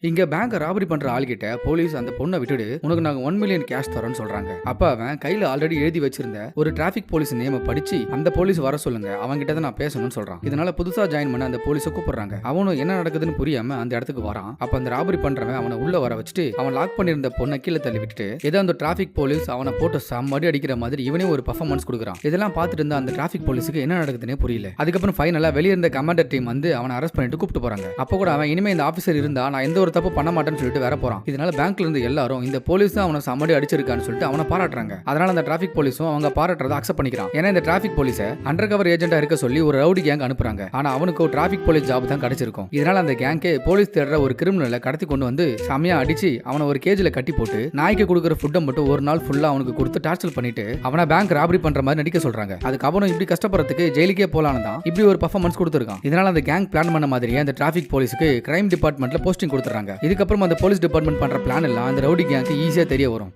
இங்க bank robbery பண்ற ஆள்கிட்ட போலீஸ் அந்த பொண்ணை விட்டுடு உனக்கு நாங்க 1 மில்லியன் கேஷ் தரோம்னு சொல்றாங்க. அப்ப அவன் கையில ஆல்ரெடி எழுதி வச்சிருந்த ஒரு டிராபிக் போலீஸ் நேம படிச்சு அந்த போலீஸ் வர சொல்லுங்க அவங்க கிட்ட தான் நான் பேசணும்னு சொல்றான். இதனால புதுசா ஜாயின் பண்ண அந்த போலீஸை கூப்பிடுறாங்க. அவனும் என்ன நடக்குதுன்னு புரியாம அந்த இடத்துக்கு வரான். அப்ப அந்த ராபரி பண்றவன் அவனை உள்ள வர வச்சுட்டு அவன் லாக் பண்ணிருந்த பொண்ணை கீழே தள்ளி விட்டுட்டு ஏதோ அந்த டிராபிக் போலீஸ் அவனை போட்டு சம்மடி அடிக்கிற மாதிரி இவனே ஒரு பர்ஃபார்மன்ஸ் கொடுக்குறான். இதெல்லாம் பார்த்துட்டு இருந்த அந்த டிராபிக் போலீஸுக்கு என்ன நடக்குதுன்னே புரியல. அதுக்கப்புறம் ஃபைனலா வெளியே இருந்த கமாண்டர் டீம் வந்து அவனை அரெஸ்ட் பண்ணிட்டு கூப்பிட்டு போறாங்க. அப்ப கூட அவன் இனிமே இந்த ஆபீசர் இருந்தா நான் எந்த ஒரு தப்பு பண்ண மாட்டேன்னு சொல்லிட்டு வேற போறான். இதனால பேங்க்ல இருந்து எல்லாரும் இந்த போலீஸ் தான் அவனை சம்மடி அடிச்சிருக்கான்னு சொல்லிட்டு அவனை பாராட்டுறாங்க. அதனால அந்த டிராபிக் போலீஸும் அவங்க பாராட்டுறதை அக்செப்ட் பண்ணிக்கிறான். ஏன்னா இந்த டிராபிக் போலீஸை அண்டர் கவர் ஏஜென்ட்டா இருக்க சொல்லி ஒரு ரவுடி கேங் அனுப்புறாங்க. ஆனா அவனுக்கு ஒரு டிராபிக் போலீஸ் ஜாப் தான் கிடைச்சிருக்கும். இதனால அந்த கேங்கே போலீஸ் தேடுற ஒரு கிரிமினலை கடத்தி கொண்டு வந்து செமையா அடிச்சு அவனை ஒரு கேஜ்ல கட்டி போட்டு நாய்க்கு கொடுக்குற ஃபுட்டை மட்டும் ஒரு நாள் ஃபுல்லா அவனுக்கு கொடுத்து டார்ச்சர் பண்ணிட்டு அவனை பேங்க் ராபரி பண்ற மாதிரி நடிக்க சொல்றாங்க. அதுக்கு அவனும் இப்படி கஷ்டப்படுறதுக்கு ஜெயிலுக்கே போலான்னு தான் இப்படி ஒரு பர்ஃபார்மன்ஸ் கொடுத்துருக்கான். இதனால அந்த கேங் பிளான் பண்ண மாதிரியே அந்த டிராபிக் போலீஸுக்கு கிரைம் டிபார்ட்மெண்ட்ல போஸ்டிங் கொடுத்துறாங்க. இதுக்கப்புறம் அந்த போலீஸ் டிபார்ட்மெண்ட் பண்ற பிளான் எல்லாம் அந்த ரவுடி கேங்க்கு ஈஸியா தெரிய வரும்.